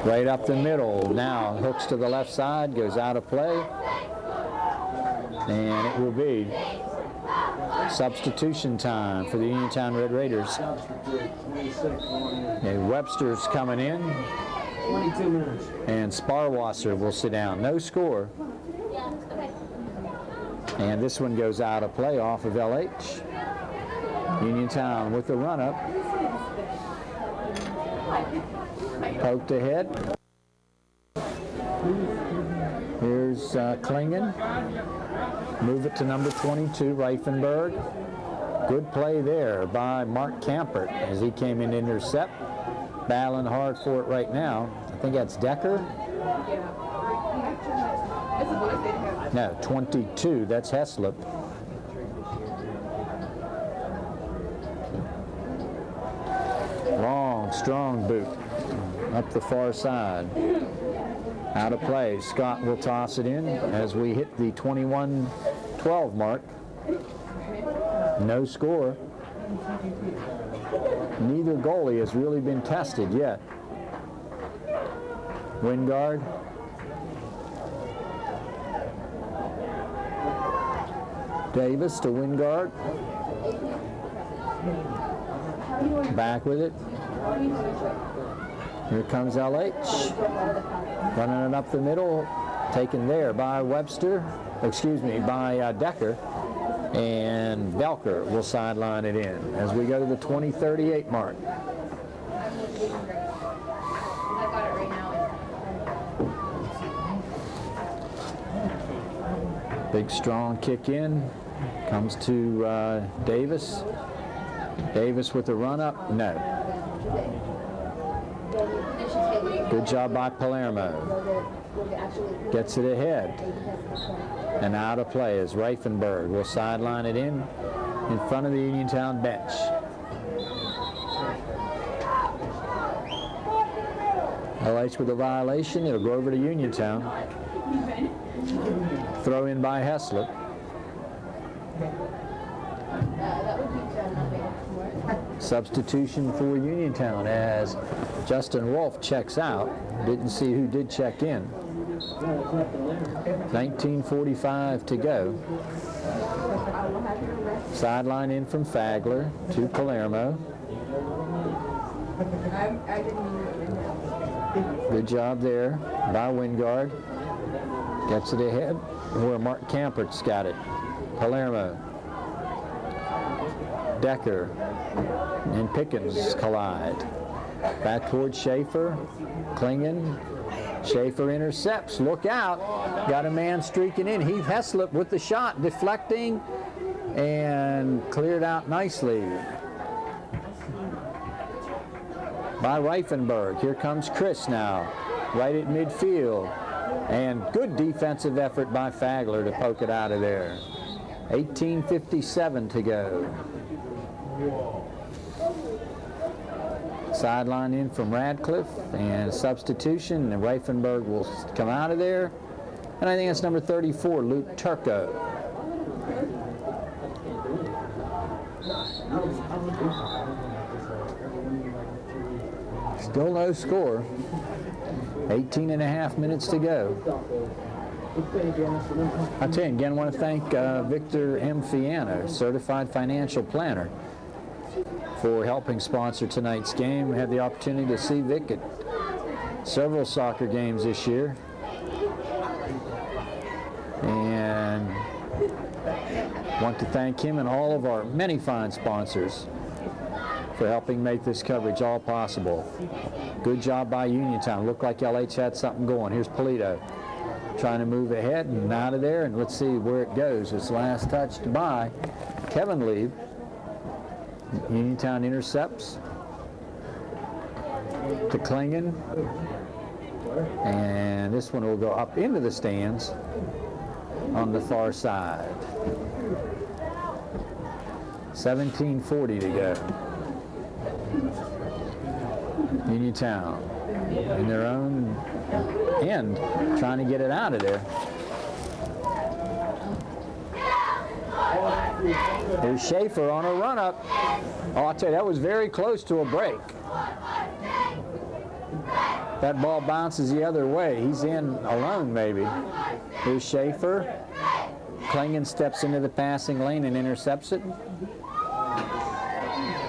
Right up the middle. Now hooks to the left side, goes out of play. And it will be substitution time for the Uniontown Red Raiders. Okay, Webster's coming in. 22 minutes. And Sparwasser will sit down. No score. And this one goes out of play off of LH. Uniontown with the run-up. Poked ahead. Here's Klingen. Move it to number 22, Reifenberg. Good play there by Mark Campert as he came in to intercept. Battling hard for it right now. I think that's Decker. No, 22, that's Heslop. Long, strong boot up the far side. Out of play. Scott will toss it in as we hit the 21-12 mark. No score. Neither goalie has really been tested yet. Wingard. Davis to Wingard. Back with it. Here comes LH. Running it up the middle. Taken there by Webster. Excuse me, by Decker. And Velker will sideline it in as we go to the 20-38 mark. Big strong kick in. Comes to Davis. Davis with the run up. No. Good job by Palermo. Gets it ahead. And out of play is Reifenberg. Will sideline it in front of the Uniontown bench. LH with a violation. It'll go over to Uniontown. Throw in by Heslop. Substitution for Uniontown as Justin Wolf checks out. Didn't see who did check in. 19:45 to go. Sideline in from Fagler to Palermo. Good job there by Wingard. Gets it ahead where Mark Campert's got it. Palermo. Decker and Pickens collide. Back towards Schaefer. Klingen. Schaefer intercepts. Look out. Got a man streaking in. Heath Heslop with the shot. Deflecting and cleared out nicely by Reifenberg. Here comes Chris now. Right at midfield. And good defensive effort by Fagler to poke it out of there. 18:57 to go. Sideline in from Radcliffe and substitution, and Reifenberg will come out of there. And I think that's number 34, Luke Turco. Still no score. 18.5 minutes to go. I tell you again, I want to thank Victor M. Fiano, certified financial planner, for helping sponsor tonight's game. We had the opportunity to see Vic at several soccer games this year. And want to thank him and all of our many fine sponsors for helping make this coverage all possible. Good job by Uniontown. Looked like LH had something going. Here's Polito trying to move ahead and out of there, and let's see where it goes. It's last touched by Kevin Lieb. Uniontown intercepts to Klingen, and this one will go up into the stands on the far side. 17:40 to go. Uniontown in their own end trying to get it out of there. Here's Schaefer on a run-up. Oh, I'll tell you, that was very close to a break. That ball bounces the other way. He's in alone, maybe. Here's Schaefer. Klingon steps into the passing lane and intercepts it.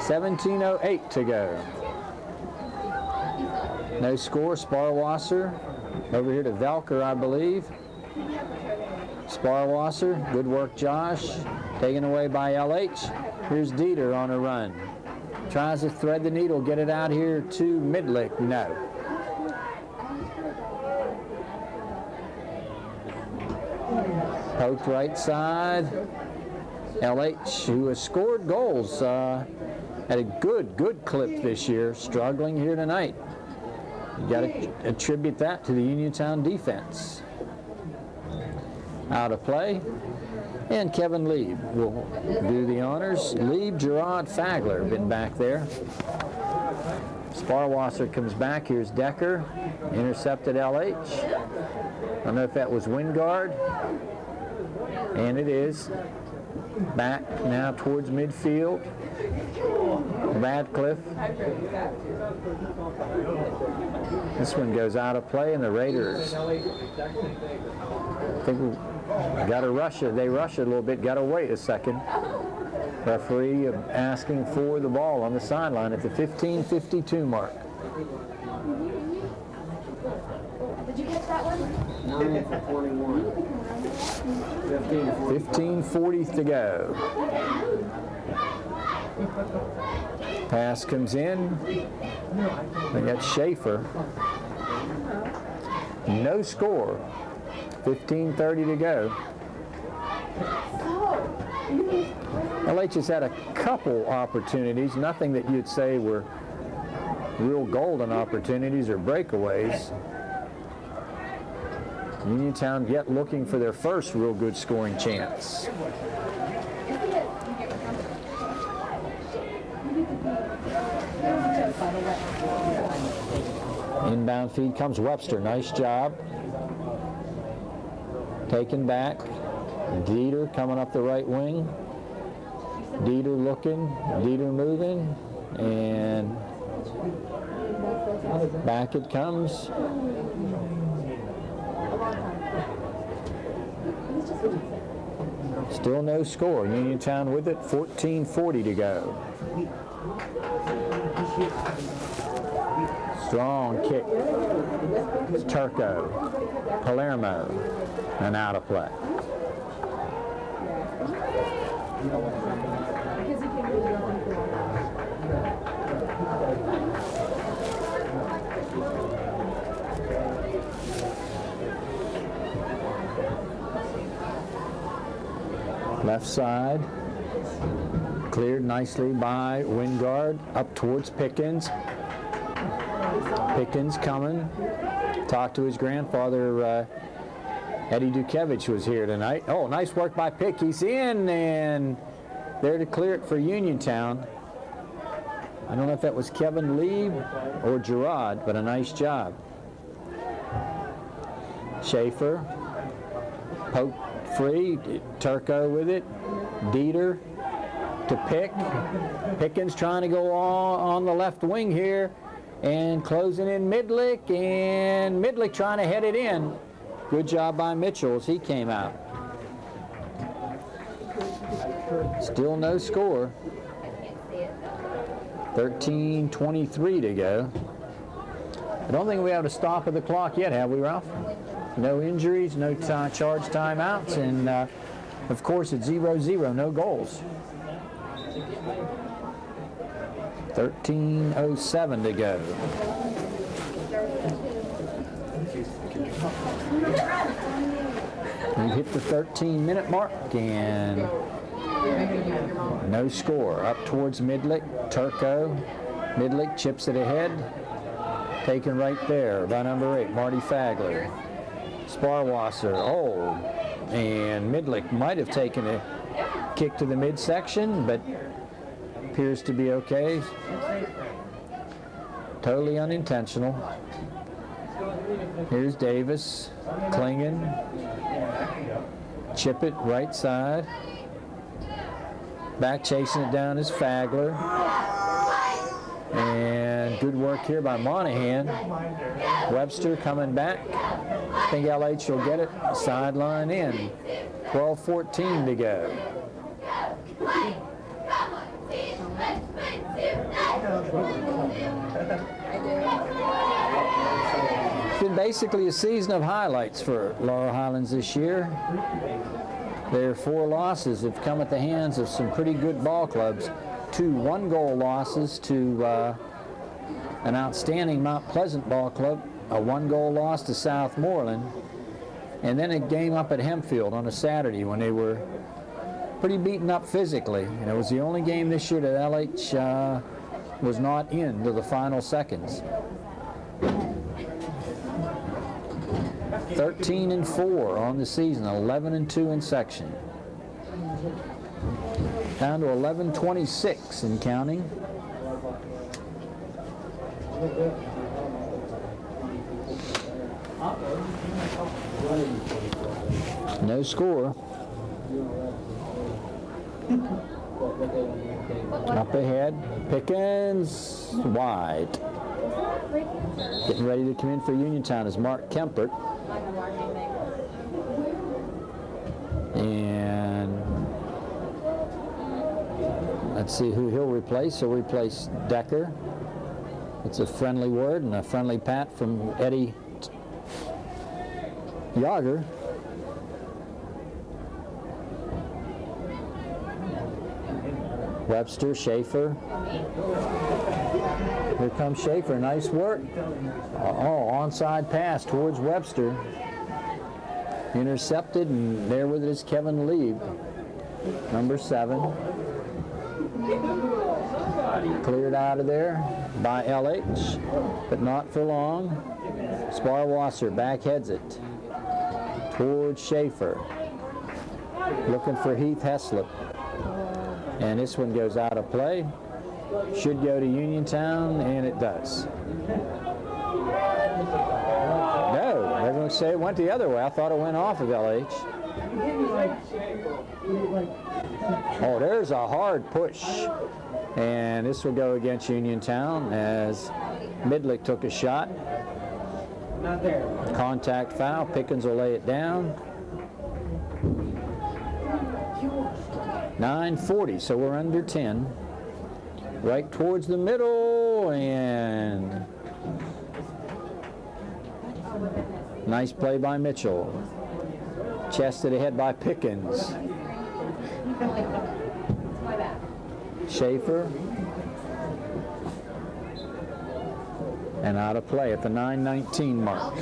17:08 to go. No score. Sparwasser over here to Velker, I believe. Sparwasser, good work, Josh. Taken away by LH. Here's Dieter on a run. Tries to thread the needle, get it out here to Midlick. No. Poked right side. LH, who has scored goals at a good clip this year, struggling here tonight. You got to attribute that to the Uniontown defense. Out of play. And Kevin Lieb will do the honors. Lieb, Gerard, Fagler been back there. Sparwasser comes back. Here's Decker. Intercepted LH. I don't know if that was Wingard. And it is. Back now towards midfield. Radcliffe. This one goes out of play, and the Raiders, I think we got to rush it. They rush it a little bit. Got to wait a second. Referee asking for the ball on the sideline at the 15:52 mark. Did you catch that one? 9:41. 15:40 to go. Pass comes in. They got Schaefer. No score. 15:30 to go. LH has had a couple opportunities, nothing that you'd say were real golden opportunities or breakaways. Uniontown yet looking for their first real good scoring chance. Inbound feed comes Webster. Nice job. Taken back. Dieter coming up the right wing. Dieter looking. Dieter moving. And back it comes. Still no score. Uniontown with it. 14:40 to go. Strong kick. It's Turco. Palermo. And out of play. Left side. Cleared nicely by Wingard. Up towards Pickens. Pickens coming. Talked to his grandfather, Eddie Dukevich was here tonight. Oh, nice work by Pick. He's in, and there to clear it for Uniontown. I don't know if that was Kevin Lieb or Gerard, but a nice job. Schaefer. Poke free. Turco with it. Dieter to Pick. Pickens trying to go on the left wing here. And closing in Midlick, and Midlick trying to head it in. Good job by Mitchell as he came out. Still no score. 13:23 to go. I don't think we have a stop of the clock yet, have we, Ralph? No injuries, no charge timeouts, and of course it's 0-0, no goals. 13:07 to go. We've hit the 13-minute mark, and no score. Up towards Midlick. Turco. Midlick chips it ahead. Taken right there by number 8, Marty Fagler. Sparwasser. Oh, and Midlick might have taken a kick to the midsection, but appears to be okay. Totally unintentional. Here's Davis. Klingon. Chip it right side. Back chasing it down is Fagler. And good work here by Monahan. Webster coming back. I think LH will get it. Sideline in. 12:14 to go. It's been basically a season of highlights for Laurel Highlands this year. Their 4 losses have come at the hands of some pretty good ball clubs. 2 one-goal losses to an outstanding Mount Pleasant ball club, a 1-goal loss to Southmoreland, and then a game up at Hempfield on a Saturday when they were pretty beaten up physically. And it was the only game this year that LH was not in to the final seconds. 13-4 on the season, 11-2 in section. Down to 11:26 and counting. No score. Up ahead, Pickens wide. Getting ready to come in for Uniontown is Mark Kempert. And let's see who he'll replace. He'll replace Decker. It's a friendly word and a friendly pat from Eddie Yager. Webster, Schaefer. Here comes Schaefer. Nice work. Oh, onside pass towards Webster. Intercepted, and there with it is Kevin Lieb, number 7. Cleared out of there by LH, but not for long. Sparwasser backheads it towards Schaefer. Looking for Heath Heslop. And this one goes out of play. Should go to Uniontown, and it does. No, they're going to say it went the other way. I thought it went off of LH. Oh, there's a hard push. And this will go against Uniontown as Midlick took a shot. Contact foul. Pickens will lay it down. 9:40, so we're under 10. Right towards the middle, and nice play by Mitchell. Chested ahead by Pickens. Schaefer. And out of play at the 9:19 mark.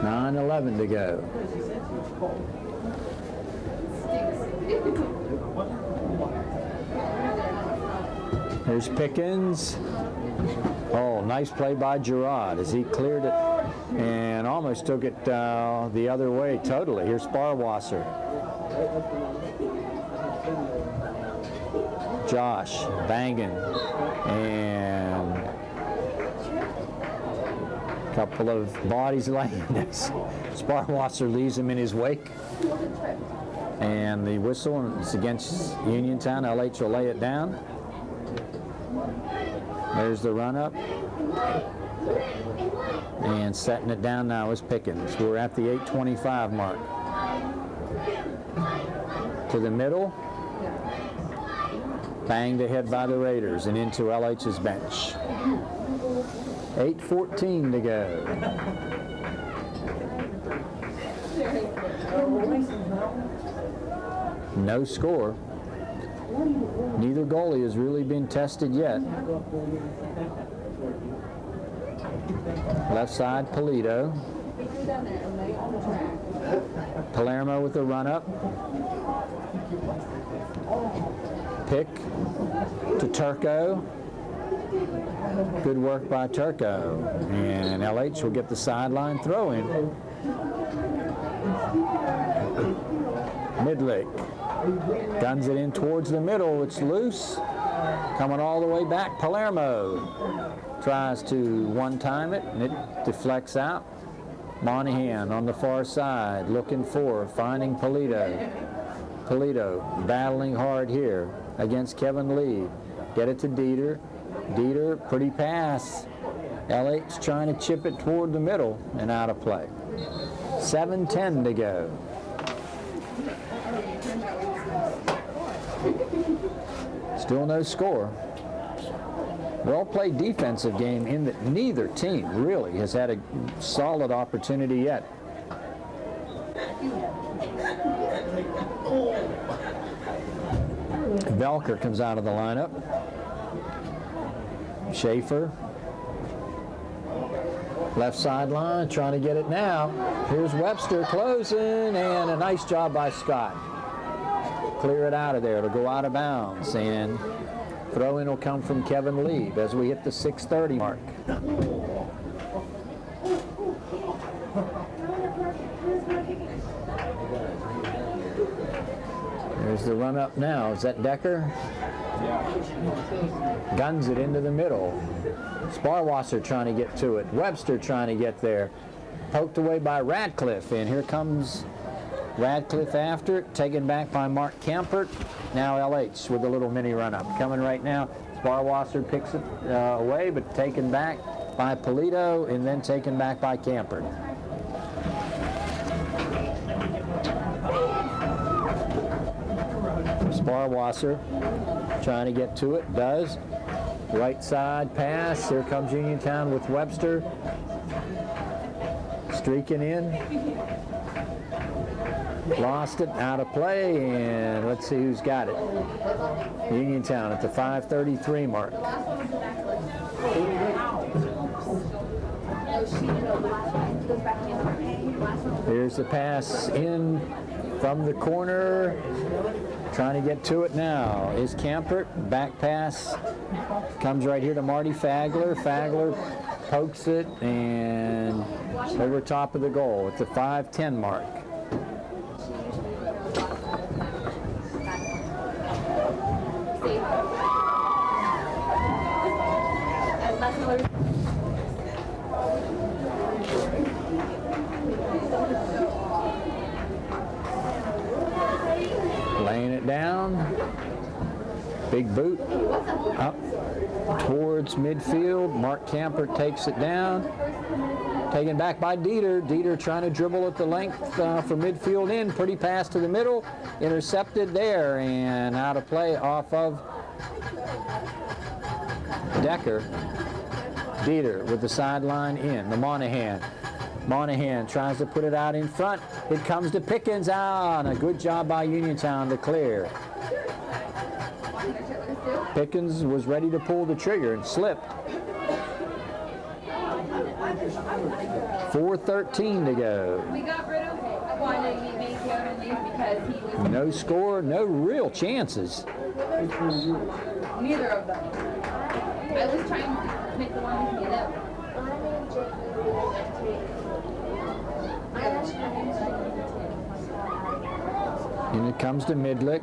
9:11 to go. There's Pickens. Oh, nice play by Gerard as he cleared it and almost took it the other way totally. Here's Sparwasser. Josh banging, and a couple of bodies laying next. Sparwasser leaves him in his wake. And the whistle is against Uniontown. LH will lay it down. There's the run-up. And setting it down now is Pickens. We're at the 8:25 mark. To the middle. Banged ahead by the Raiders and into LH's bench. 8:14 to go. No score. Neither goalie has really been tested yet. Left side, Polito. Palermo with the run-up. Pick to Turco. Good work by Turco. And LH will get the sideline throw in. Midlick guns it in towards the middle. It's loose. Coming all the way back, Palermo tries to one-time it, and it deflects out. Monahan on the far side, looking for, finding Polito. Polito battling hard here against Kevin Lee. Get it to Dieter. Dieter, pretty pass. LH trying to chip it toward the middle and out of play. 7:10 to go. Still no score. Well played defensive game in that neither team really has had a solid opportunity yet. Velker comes out of the lineup. Schaefer. Left sideline, trying to get it now. Here's Webster closing, and a nice job by Scott. Clear it out of there. It'll go out of bounds, and throw-in will come from Kevin Lieb as we hit the 6:30 mark. There's the run up now. Is that Decker? Guns it into the middle. Sparwasser trying to get to it. Webster trying to get there. Poked away by Radcliffe, and here comes Radcliffe after it, taken back by Mark Kampert. Now LH with a little mini run-up. Coming right now, Sparwasser picks it away, but taken back by Polito, and then taken back by Kampert. Sparwasser trying to get to it, does. Right side pass, here comes Uniontown with Webster. Streaking in. Lost it, out of play, and let's see who's got it. Uniontown at the 5:33 mark. Here's the pass in from the corner. Trying to get to it now is Kampert. Back pass comes right here to Marty Fagler. Fagler pokes it and over top of the goal at the 5:10 mark. Laying it down. Big boot up towards midfield. Mark Kampert takes it down. Taken back by Dieter. Dieter trying to dribble at the length for midfield in. Pretty pass to the middle. Intercepted there and out of play off of Decker. Dieter with the sideline in. The Monahan. Monahan tries to put it out in front. It comes to Pickens out. A good job by Uniontown to clear. Pickens was ready to pull the trigger and slipped. 4:13 to go. We got rid of because he was No score, no real chances. neither of them. I was trying to make the one with me that. And it comes to Midlick.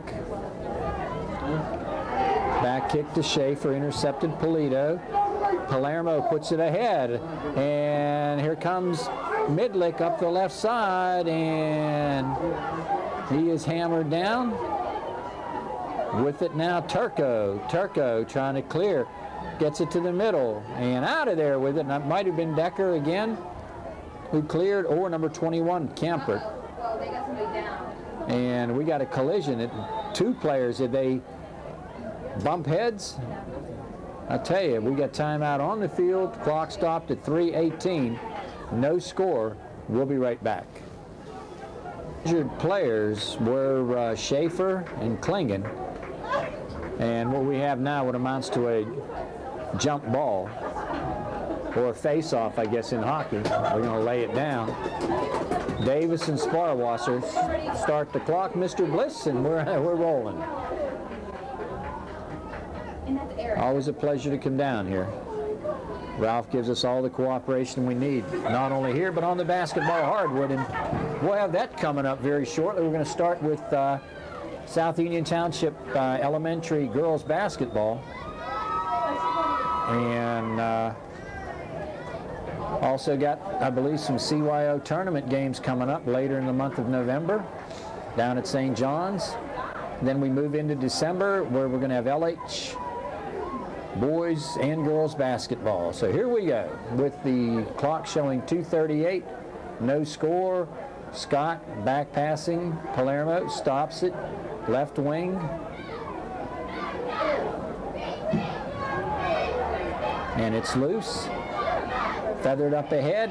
Back kick to Schaefer, intercepted Polito. Palermo puts it ahead. And here comes Midlick up the left side, and he is hammered down. With it now, Turco. Turco trying to clear. Gets it to the middle and out of there with it. And it might have been Decker again who cleared, or number 21, Kampert. Well, they got somebody down. And we got a collision. Two players, did they bump heads? I tell you, we got timeout on the field. Clock stopped at 3:18. No score. We'll be right back. Injured players were Schaefer and Klingon. And what we have now, what amounts to a jump ball, or a face-off, I guess, in hockey. We're going to lay it down. Davis and Sparwasser start the clock. Mr. Bliss, and we're rolling. Always a pleasure to come down here. Ralph gives us all the cooperation we need, not only here, but on the basketball hardwood. And we'll have that coming up very shortly. We're going to start with South Union Township Elementary girls basketball. And also got, I believe, some CYO tournament games coming up later in the month of November. down at St. John's. Then we move into December where we're going to have LH boys and girls basketball. So here we go with the clock showing 2:38, no score. Scott back passing, Palermo stops it, left wing. And it's loose, feathered up ahead.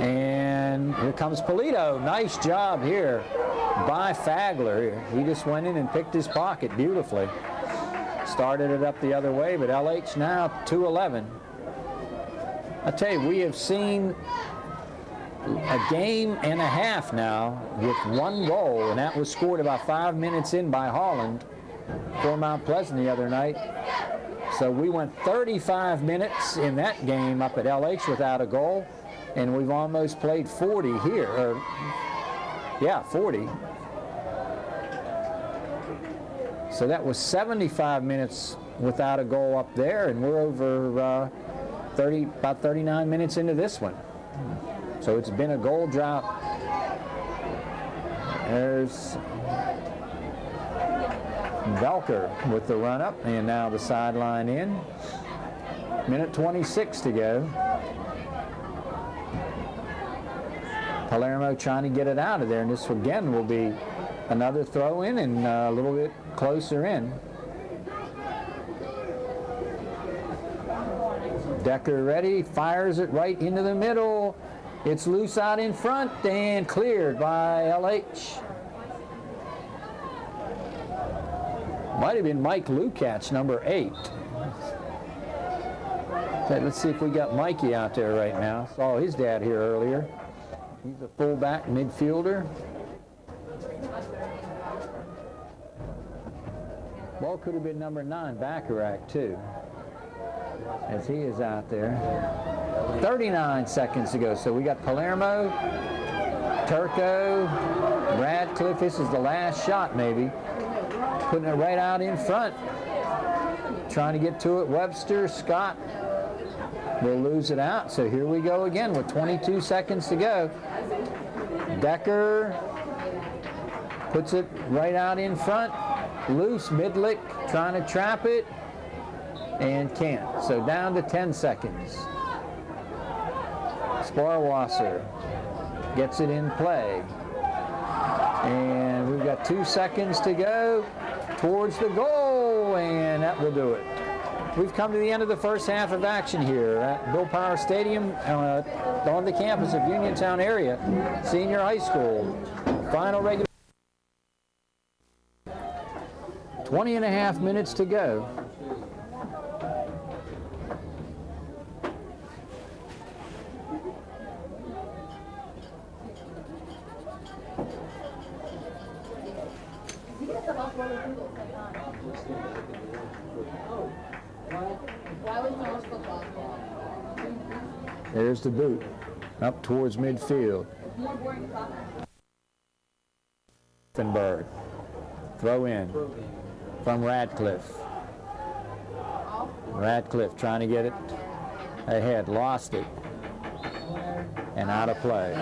And here comes Polito. Nice job here by Fagler. He just went in and picked his pocket beautifully. Started it up the other way, but LH now 2-11. I tell you, we have seen a game and a half now with one goal, and that was scored about 5 minutes in by Holland for Mount Pleasant the other night. So we went 35 minutes in that game up at LH without a goal, and we've almost played 40 here. 40. So that was 75 minutes without a goal up there, and we're over about 39 minutes into this one. So it's been a goal drought. There's Velker with the run up, and now the sideline in. Minute 26 to go. Palermo trying to get it out of there, and this again will be another throw in and a little bit closer in. Decker ready, fires it right into the middle. It's loose out in front and cleared by LH. Might have been Mike Lukács, number 8. Okay, let's see if we got Mikey out there right now. Saw his dad here earlier. He's a fullback midfielder. Ball could have been number 9, Bacharach, too, as he is out there. 39 seconds to go. So we got Palermo, Turco, Radcliffe. This is the last shot, maybe. Putting it right out in front. Trying to get to it. Webster, Scott will lose it out. So here we go again with 22 seconds to go. Decker puts it right out in front. Loose, Midlick trying to trap it and can't. So down to 10 seconds. Sparwasser gets it in play. And we've got 2 seconds to go towards the goal, and that will do it. We've come to the end of the first half of action here at Bill Power Stadium on the campus of Uniontown area Senior High School. Final regular 20 and a half minutes to go. There's the boot up towards midfield. Thunberg. Throw in from Radcliffe. Radcliffe trying to get it ahead, lost it, and out of play.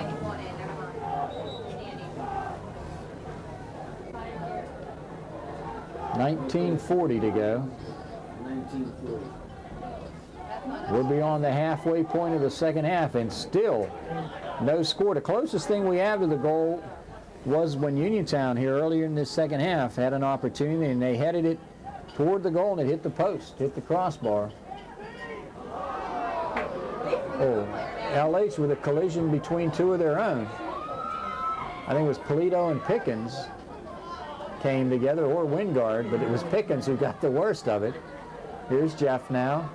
$19:40 to go. We'll be on the halfway point of the second half, and still no score. The closest thing we have to the goal was when Uniontown here earlier in this second half had an opportunity, and they headed it toward the goal, and it hit the post, hit the crossbar. Oh, LH with a collision between two of their own. I think it was Polito and Pickens came together, or Wingard, but it was Pickens who got the worst of it. Here's Jeff now,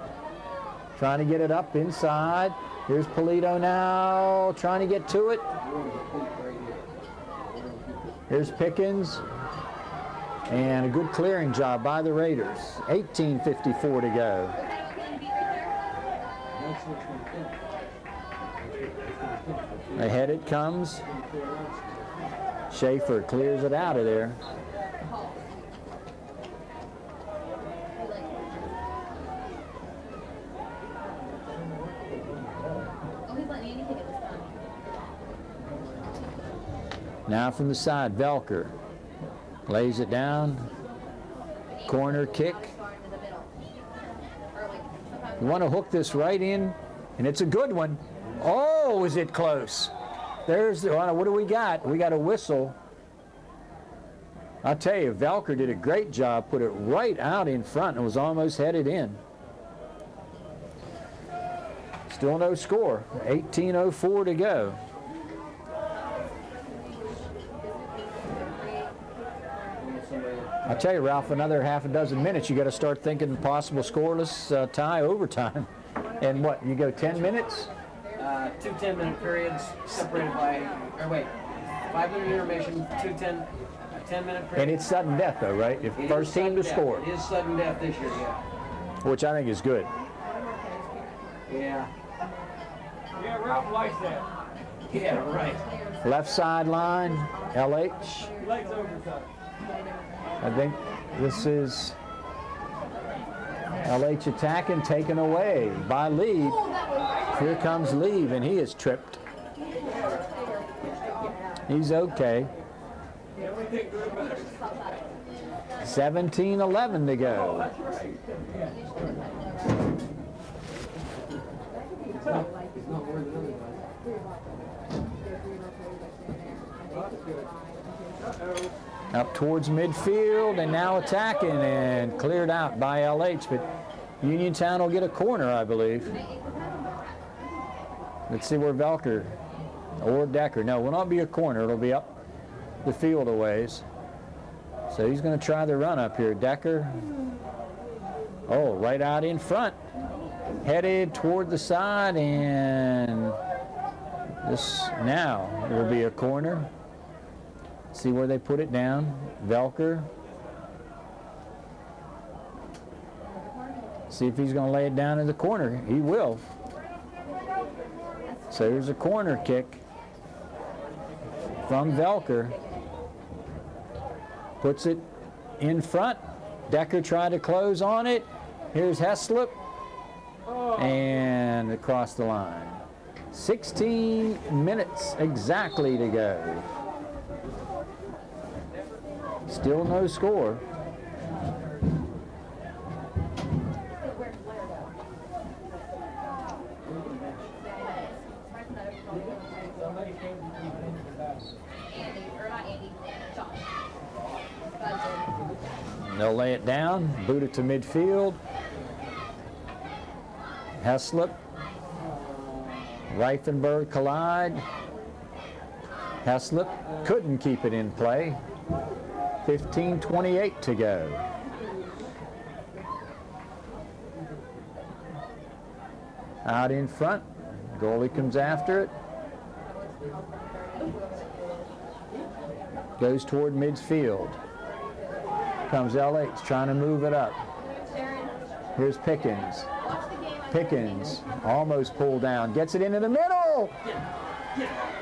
trying to get it up inside. Here's Polito now, trying to get to it. Here's Pickens, and a good clearing job by the Raiders. 18:54 to go. Ahead it comes. Schaefer clears it out of there. Now from the side, Velker lays it down. Corner kick. You want to hook this right in, and it's a good one. Oh, is it close? There's the, what do we got? We got a whistle. I'll tell you, Velker did a great job, put it right out in front and was almost headed in. Still no score, 18:04 to go. I'll tell you, Ralph, another half a dozen minutes, you got to start thinking possible scoreless tie overtime. And what, you go 10 minutes? 2 10-minute periods separated by, 5-minute intermission, 10-minute periods. And it's sudden death, though, right? If first team to score. It is sudden death this year, yeah. Which I think is good. Yeah. Yeah, Ralph likes that. Yeah, right. Left sideline, LH. He likes overtime. I think this is LH attacking, taken away by Lee. Here comes Lee, and he is tripped. He's okay. 17:11 to go. Up towards midfield and now attacking and cleared out by LH, but Uniontown will get a corner, I believe. Let's see where Velker or Decker. No, it will not be a corner. It'll be up the field a ways. So he's going to try the run up here. Decker. Oh, right out in front. Headed toward the side, and this now will be a corner. See where they put it down. Velker. See if he's going to lay it down in the corner. He will. So here's a corner kick from Velker. Puts it in front. Decker tried to close on it. Here's Heslop. And across the line. 16 minutes exactly to go. Still no score. They'll lay it down, boot it to midfield. Heslop, Reifenberg collide. Heslop couldn't keep it in play. 15:28 to go. Out in front, goalie comes after it. Goes toward midfield. Comes LH trying to move it up. Here's Pickens. Pickens almost pulled down. Gets it into the middle.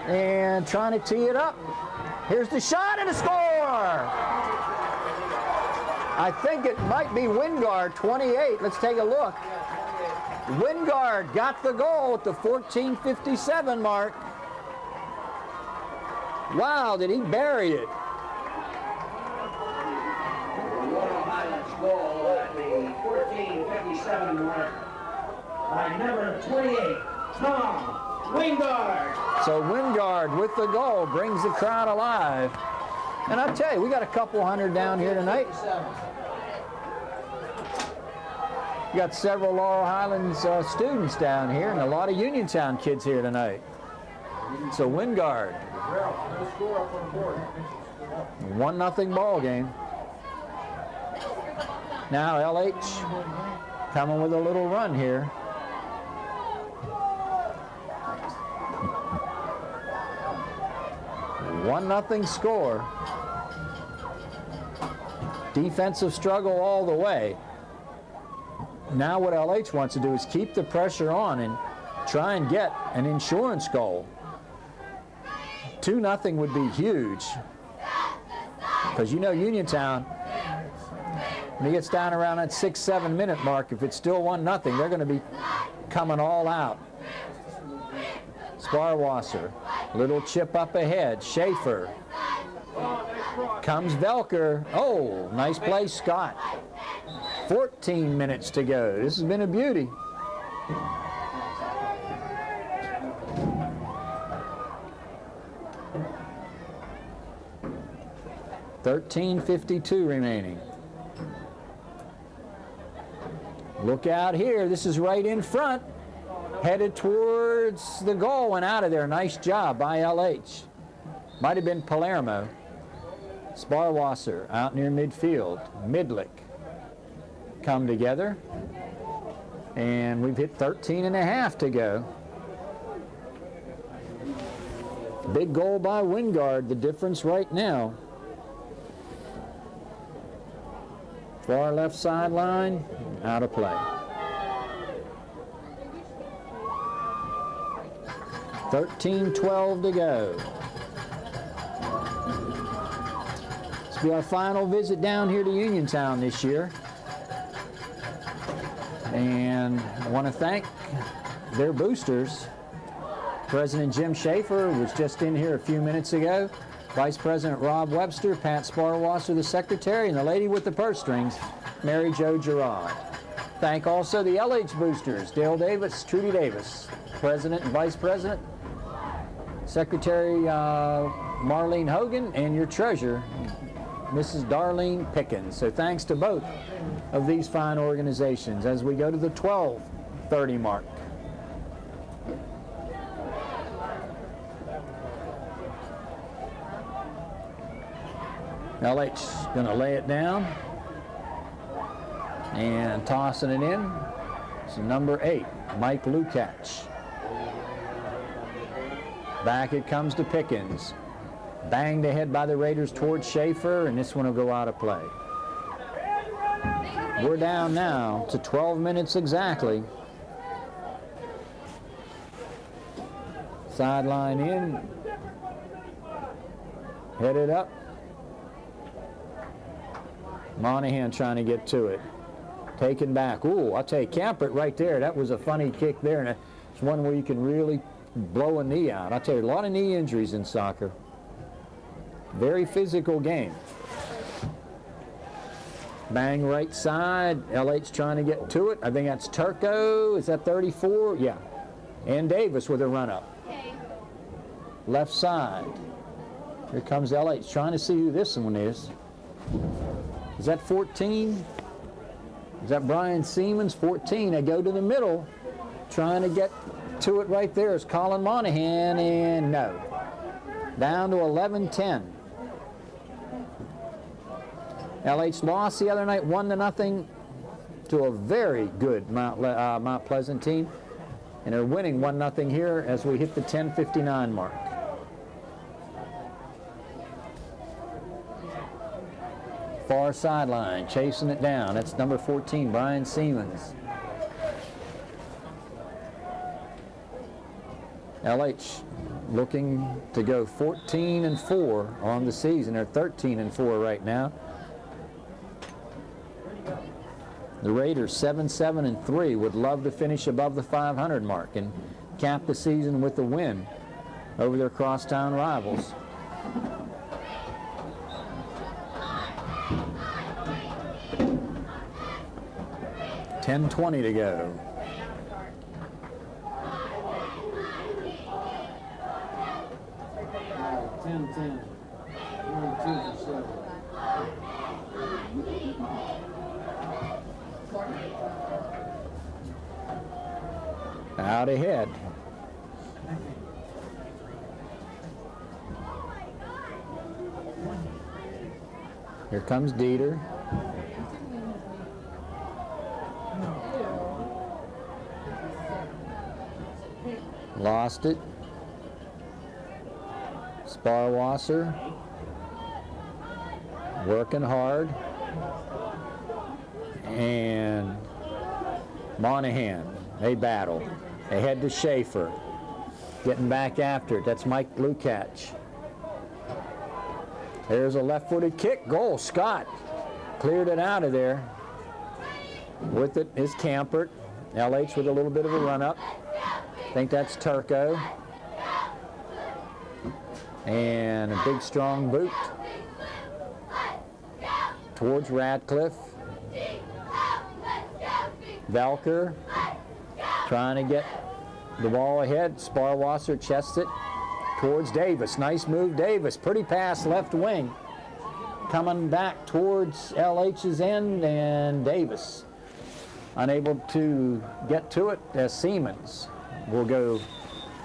And trying to tee it up. Here's the shot and a score! I think it might be Wingard, 28. Let's take a look. Wingard got the goal at the 14:57 mark. Wow, did he bury it? Highlands goal at the 14:57 mark by number 28, Tom Wingard. So Wingard with the goal brings the crowd alive. And I tell you, we got a couple hundred down here tonight. We got several Laurel Highlands students down here and a lot of Uniontown kids here tonight. So Wingard. 1-0 ball game. Now LH coming with a little run here. One nothing score. Defensive struggle all the way. Now what LH wants to do is keep the pressure on and try and get an insurance goal. 2-0 would be huge. Because you know Uniontown, when it gets down around that 6-7 minute mark, if it's still 1-0, they're going to be coming all out. Sparwasser, little chip up ahead. Schaefer Comes Velker. Oh, nice play, Scott. 14 minutes to go. This has been a beauty. $13:52 remaining. Look out here. This is right in front. Headed towards the goal. Went out of there. Nice job by LH. Might have been Palermo. Sparwasser out near midfield. Midlick come together. And we've hit 13.5 to go. Big goal by Wingard. The difference right now. Far left sideline, out of play. 13:12 to go. This will be our final visit down here to Uniontown this year. And I want to thank their boosters. President Jim Schaefer was just in here a few minutes ago. Vice President Rob Webster, Pat Sparwasser, the secretary, and the lady with the purse strings, Mary Jo Gerard. Thank also the LH boosters, Dale Davis, Trudy Davis, President and Vice President, Secretary Marlene Hogan, and your treasurer, Mrs. Darlene Pickens. So thanks to both of these fine organizations as we go to the 12:30 mark. LH going to lay it down and tossing it in. It's number 8, Mike Lukács. Back it comes to Pickens. Banged ahead by the Raiders towards Schaefer, and this one will go out of play. We're down now to 12 minutes exactly. Sideline in. Headed up. Monahan trying to get to it. Taken back. Ooh, I'll tell you, Campert right there, that was a funny kick there, and it's one where you can really blow a knee out. I'll tell you, a lot of knee injuries in soccer. Very physical game. Bang right side. LH trying to get to it. I think that's Turco. Is that 34? Yeah. And Davis with a run up. Left side. Here comes LH trying to see who this one is. Is that 14? Is that Brian Siemens? 14. They go to the middle, trying to get to it right there is Colin Monahan, and no. Down to 11-10. LH lost the other night 1-0 to a very good Mount Pleasant team, and they're winning 1-0 here as we hit the 10:59 mark. Far sideline, chasing it down. That's number 14, Brian Siemens. LH looking to go 14-4 on the season. They're 13-4 right now. The Raiders 7-7-3 would love to finish above the 500 mark and cap the season with a win over their crosstown rivals. $10:20 to go. Out ahead. Here comes Dieter. Lost it. Sparwasser. Working hard. And Monahan. They battle. They head to Schaefer. Getting back after it. That's Mike Lukács. There's a left-footed kick. Goal. Scott cleared it out of there. With it is Campert. LH with a little bit of a run-up. I think that's Turco. And a big strong boot towards Radcliffe. Velker trying to get the ball ahead. Sparwasser chests it towards Davis. Nice move, Davis. Pretty pass left wing. Coming back towards LH's end, and Davis unable to get to it as Siemens will go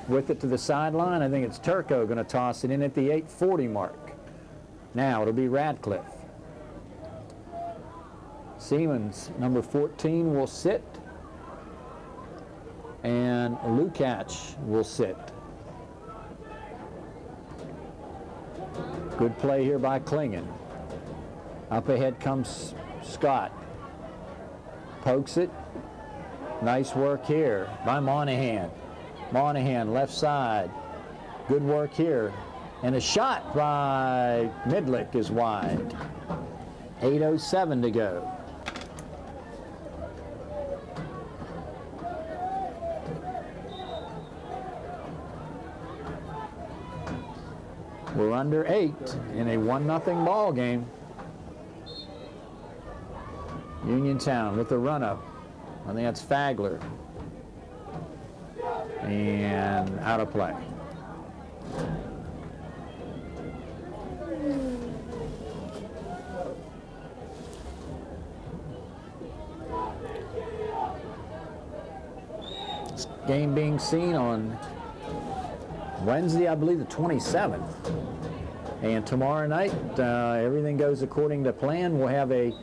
with it to the sideline. I think it's Turco going to toss it in at the 8:40 mark. Now it'll be Radcliffe. Siemens, number 14, will sit, and Lukács will sit. Good play here by Klingen. Up ahead comes Scott. Pokes it. Nice work here by Monahan. Monahan, left side. Good work here. And a shot by Midlick is wide. 8:07 to go. We're under 8 in a 1-0 ball game. Uniontown with the run-up. I think that's Fagler. And out of play. This game being seen on Wednesday, I believe the 27th. And tomorrow night, everything goes according to plan. We'll have a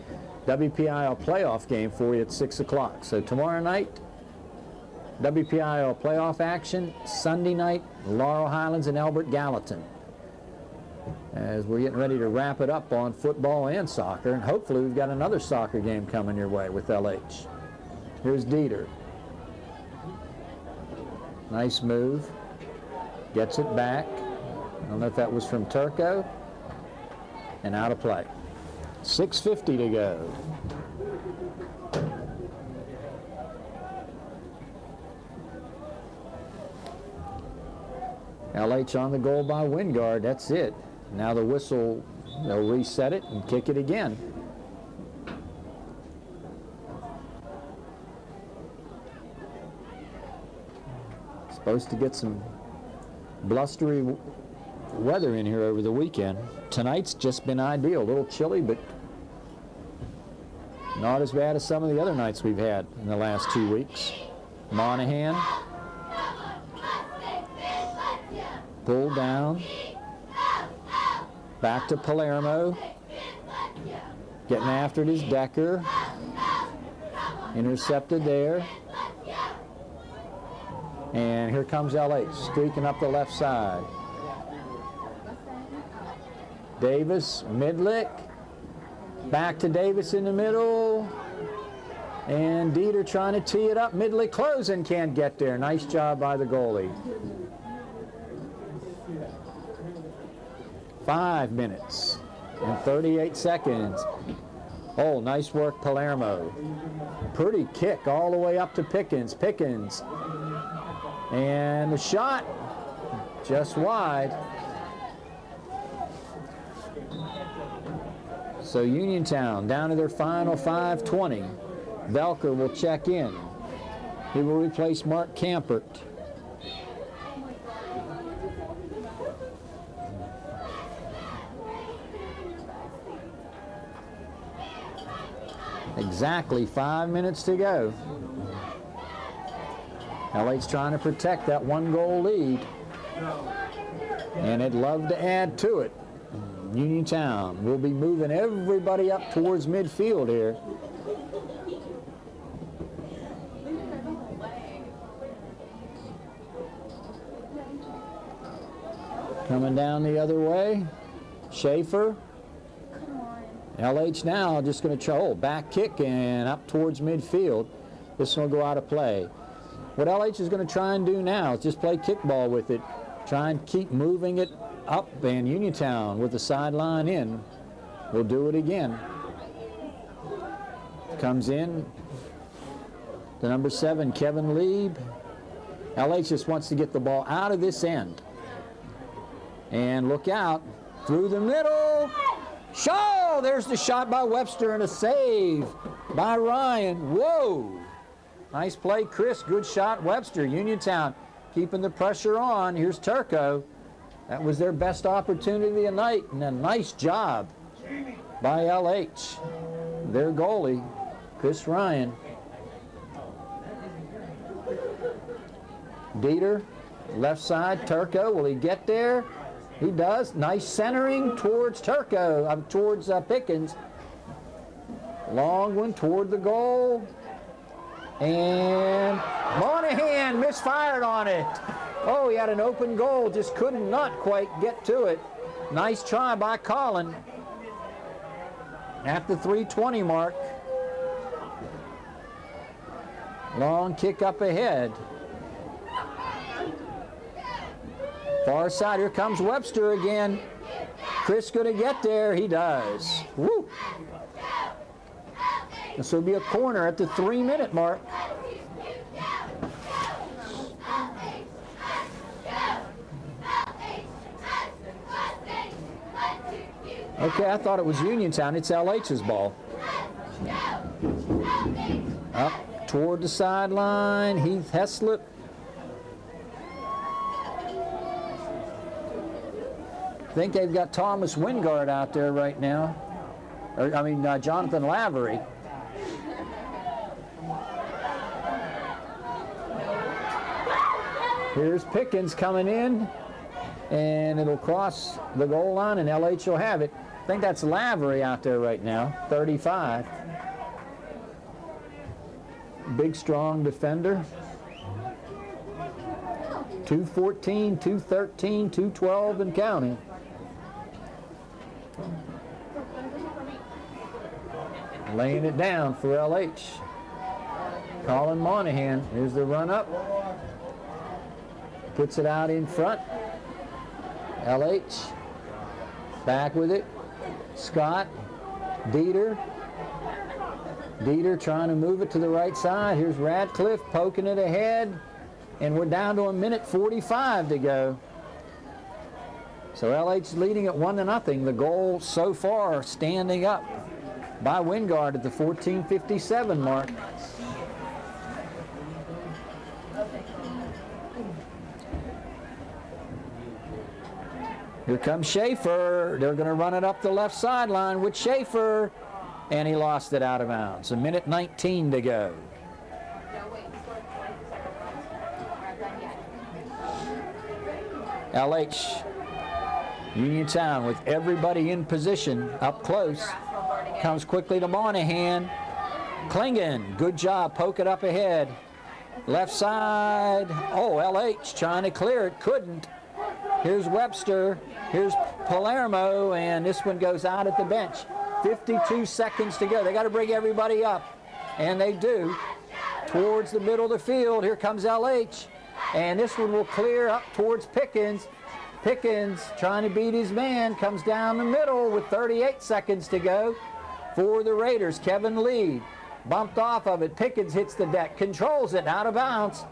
WPIAL playoff game for you at 6 o'clock. So tomorrow night, WPIAL playoff action. Sunday night, Laurel, Highlands, and Elbert Gallatin. As we're getting ready to wrap it up on football and soccer. And hopefully we've got another soccer game coming your way with LH. Here's Dieter. Nice move. Gets it back. I don't know if that was from Turco. And out of play. 6:50 to go. LH on the goal by Wingard. That's it. Now the whistle, they'll reset it and kick it again. Supposed to get some blustery weather in here over the weekend. Tonight's just been ideal. A little chilly, but not as bad as some of the other nights we've had in the last 2 weeks. Monahan. Pulled down. Back to Palermo. Getting after it is Decker. Intercepted there. And here comes LH streaking up the left side. Davis, Midlick. Back to Davis in the middle. And Dieter trying to tee it up. Midlick closing, can't get there. Nice job by the goalie. 5 minutes and 38 seconds. Oh, nice work, Palermo. Pretty kick all the way up to Pickens. Pickens. And the shot just wide. So Uniontown down to their final 5:20. Velker will check in. He will replace Mark Campert. Exactly 5 minutes to go. LA's trying to protect that 1-goal lead. And it'd love to add to it. Uniontown will be moving everybody up towards midfield here. Coming down the other way, Schaefer. LH now just going to try, back kick and up towards midfield. This one will go out of play. What LH is going to try and do now is just play kickball with it. Try and keep moving it up, and Uniontown with the sideline in will do it again. Comes in the number 7, Kevin Lieb. LH just wants to get the ball out of this end. And look out, through the middle, Shaw! There's the shot by Webster and a save by Ryan. Whoa! Nice play, Chris. Good shot, Webster. Uniontown keeping the pressure on. Here's Turco. That was their best opportunity of the night, and a nice job by LH. Their goalie, Chris Ryan. Dieter, left side, Turco. Will he get there? He does. Nice centering towards Turco, towards Pickens. Long one toward the goal. And Monahan misfired on it. Oh, he had an open goal, just could not quite get to it. Nice try by Colin. At the 3:20 mark. Long kick up ahead. Far side, here comes Webster again. Chris gonna get there, he does. Woo! This will be a corner at the 3-minute mark. Okay, I thought it was Uniontown. It's LH's ball. Up toward the sideline, Heath Heslip. I think they've got Thomas Wingard out there right now. Jonathan Lavery. Here's Pickens coming in, and it'll cross the goal line, and LH will have it. I think that's Lavery out there right now, 35. Big, strong defender. 214, 213, 212, and counting. Laying it down for LH. Colin Monahan. Here's the run up. Puts it out in front. LH. Back with it. Scott. Dieter. Dieter trying to move it to the right side. Here's Radcliffe poking it ahead. And we're down to 1:45 to go. So LH leading at 1-0. The goal so far standing up by Wingard at the 14:57 mark. Here comes Schaefer. They're going to run it up the left sideline with Schaefer, and he lost it out of bounds. 1:19 to go. LH, Uniontown with everybody in position up close. Comes quickly to Monahan. Klingon, good job, poke it up ahead. Left side, oh, LH trying to clear it, couldn't. Here's Webster, here's Palermo, and this one goes out at the bench. 52 seconds to go. They got to bring everybody up, and they do. Towards the middle of the field, here comes LH, and this one will clear up towards Pickens. Pickens trying to beat his man, comes down the middle with 38 seconds to go for the Raiders. Kevin Lee bumped off of it. Pickens hits the deck, controls it, out of bounds.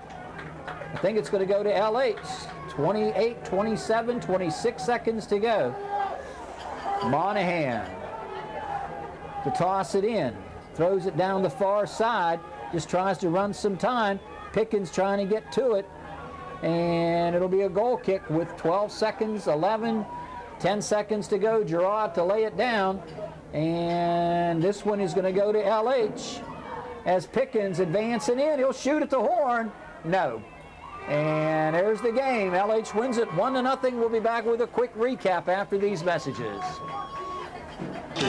I think it's going to go to LH. 28, 27, 26 seconds to go. Monahan to toss it in. Throws it down the far side. Just tries to run some time. Pickens trying to get to it. And it'll be a goal kick with 12 seconds, 11, 10 seconds to go. Gerard to lay it down. And this one is going to go to LH as Pickens advancing in. He'll shoot at the horn. No. And there's the game. LH wins it 1-0. We'll be back with a quick recap after these messages.